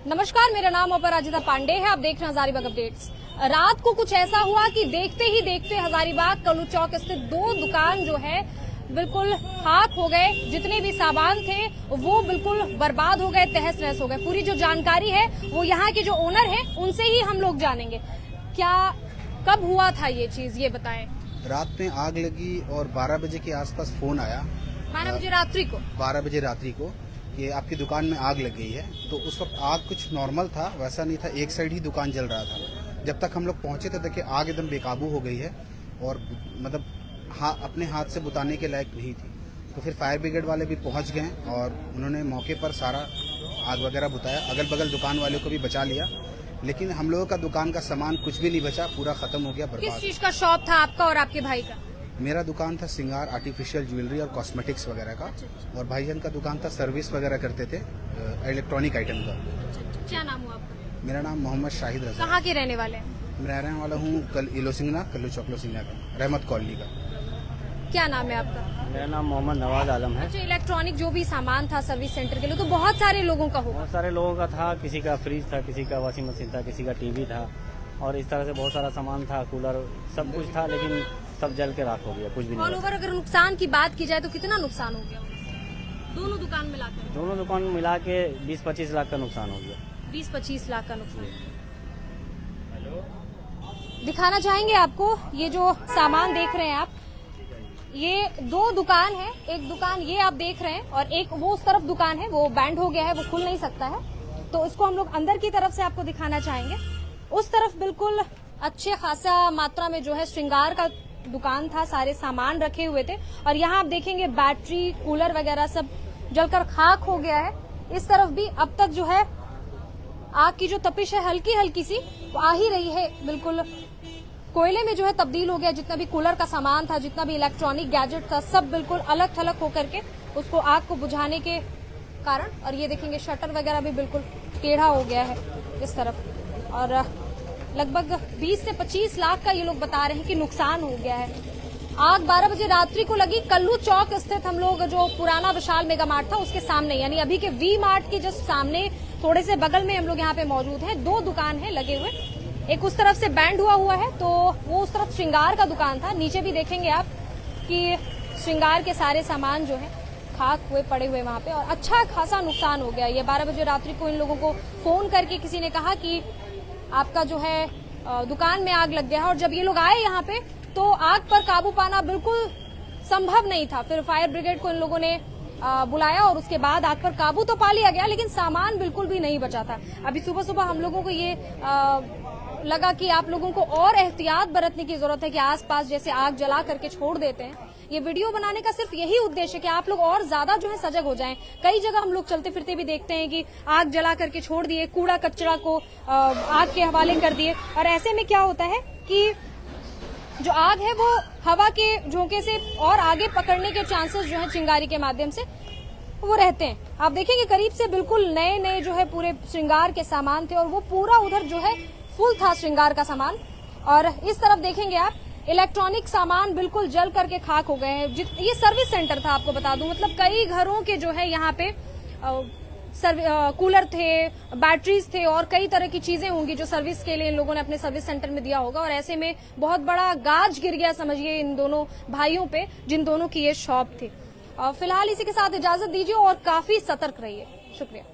नमस्कार, मेरा नाम अपराजिता पांडे है। आप देख रहे हैं हजारीबाग अपडेट्स। रात को कुछ ऐसा हुआ कि देखते ही देखते हजारीबाग कल्लू चौक स्थित दो दुकान जो है बिल्कुल खाक हो गए। जितने भी सामान थे वो बिल्कुल बर्बाद हो गए, तहस नहस हो गए। पूरी जो जानकारी है वो यहाँ के जो ओनर है उनसे ही हम लोग जानेंगे। क्या कब हुआ था ये चीज, ये बताएं। रात में आग लगी और 12 बजे के आसपास फोन आया। 12 बजे रात्रि को? 12 बजे रात्रि को कि आपकी दुकान में आग लग गई है। तो उस वक्त आग कुछ नॉर्मल था, वैसा नहीं था, एक साइड ही दुकान जल रहा था। जब तक हम लोग पहुंचे तो देखिए आग एकदम बेकाबू हो गई है और मतलब अपने हाथ से बुताने के लायक नहीं थी। तो फिर फायर ब्रिगेड वाले भी पहुंच गए और उन्होंने मौके पर सारा आग वगैरह बुताया। अगल बगल दुकान वालों को भी बचा लिया, लेकिन हम लोगों का दुकान का सामान कुछ भी नहीं बचा, पूरा खत्म हो गया, बर्बाद। किस चीज का शॉप था आपका और आपके भाई का? मेरा दुकान था सिंगार, आर्टिफिशियल ज्वेलरी और कॉस्मेटिक्स वगैरह का, और भाईजान का दुकान था सर्विस वगैरह करते थे, इलेक्ट्रॉनिक आइटम का। क्या नाम हुआ आपका? मेरा नाम मोहम्मद शाहिद रजा। कहाँ के रहने वाले हैं? मैं रहने वाला हूँ इलो सिंगना, कल्लू चौकलो सिंगना का, रहमत कॉलोनी का। क्या नाम है आपका? मेरा नाम मोहम्मद नवाज आलम है। जो इलेक्ट्रॉनिक जो भी सामान था सर्विस सेंटर के लिए, तो बहुत सारे लोगों का होगा। बहुत सारे लोगों का था, किसी का फ्रिज था, किसी का वॉशिंग मशीन था, किसी का टीवी था, और इस तरह से बहुत सारा सामान था, कूलर, सब कुछ था, लेकिन सब जल के राख हो गया, कुछ भी नहीं। ऑल ओवर अगर नुकसान की बात की जाए तो कितना नुकसान हो गया? दोनों दुकान मिलाकर? दोनों दुकान मिला के 20-25 लाख का नुकसान हो गया। 20-25 लाख का नुकसान। दिखाना चाहेंगे आपको ये जो सामान देख रहे हैं आप, ये दो दुकान है। एक दुकान ये आप देख रहे हैं और एक वो उस तरफ दुकान है, वो बैंड हो गया है, वो खुल नहीं सकता है। तो इसको हम लोग अंदर की तरफ से आपको दिखाना चाहेंगे। उस तरफ बिल्कुल अच्छे खासा मात्रा में जो है श्रृंगार का दुकान था, सारे सामान रखे हुए थे। और यहाँ आप देखेंगे बैटरी, कूलर वगैरह सब जलकर खाक हो गया है। इस तरफ भी अब तक जो है आग की जो तपिश है हल्की हल्की सी वो आ ही रही है, बिल्कुल कोयले में जो है तब्दील हो गया। जितना भी कूलर का सामान था, जितना भी इलेक्ट्रॉनिक गैजेट था, सब बिल्कुल अलग थलग होकर के उसको आग को बुझाने के कारण। और ये देखेंगे शटर वगैरह भी बिल्कुल टेढ़ा हो गया है इस तरफ। और लगभग 20 से 25 लाख का ये लोग बता रहे हैं कि नुकसान हो गया है। आग 12 बजे रात्रि को लगी। कल्लू चौक स्थित हम लोग जो पुराना विशाल मेगा मार्ट था उसके सामने, यानी अभी के वी मार्ट के जस्ट सामने थोड़े से बगल में हम लोग यहाँ पे मौजूद हैं। दो दुकान है लगे हुए, एक उस तरफ से बैंड हुआ है, तो वो उस तरफ श्रृंगार का दुकान था। नीचे भी देखेंगे आप कि श्रृंगार के सारे सामान जो है खाक हुए पड़े हुए वहां पे, और अच्छा खासा नुकसान हो गया। ये 12 बजे रात्रि को इन लोगों को फोन करके किसी ने कहा कि आपका जो है दुकान में आग लग गया है। और जब ये लोग आए यहाँ पे तो आग पर काबू पाना बिल्कुल संभव नहीं था। फिर फायर ब्रिगेड को इन लोगों ने बुलाया और उसके बाद आग पर काबू तो पा लिया गया, लेकिन सामान बिल्कुल भी नहीं बचा था। अभी सुबह सुबह हम लोगों को ये लगा कि आप लोगों को और एहतियात बरतने की जरूरत है कि आसपास जैसे आग जला करके छोड़ देते हैं। ये वीडियो बनाने का सिर्फ यही उद्देश्य है कि आप लोग और ज्यादा जो है सजग हो जाएं। कई जगह हम लोग चलते फिरते भी देखते हैं कि आग जला करके छोड़ दिए, कूड़ा कचरा को आग के हवाले कर दिए। और ऐसे में क्या होता है कि जो आग है वो हवा के झोंके से और आगे पकड़ने के चांसेस जो है चिंगारी के माध्यम से वो रहते हैं। आप देखेंगे करीब से बिल्कुल नए नए जो है पूरे श्रृंगार के सामान थे और वो पूरा उधर जो है फुल था श्रृंगार का सामान। और इस तरफ देखेंगे आप इलेक्ट्रॉनिक सामान बिल्कुल जल करके खाक हो गए हैं। ये सर्विस सेंटर था, आपको बता दूं, मतलब कई घरों के जो है यहाँ पे कूलर थे, बैटरीज थे और कई तरह की चीजें होंगी जो सर्विस के लिए इन लोगों ने अपने सर्विस सेंटर में दिया होगा। और ऐसे में बहुत बड़ा गाज गिर गया समझिए इन दोनों भाइयों पे, जिन दोनों की ये शॉप थी। फिलहाल इसी के साथ इजाजत दीजिए और काफी सतर्क रहिए। शुक्रिया।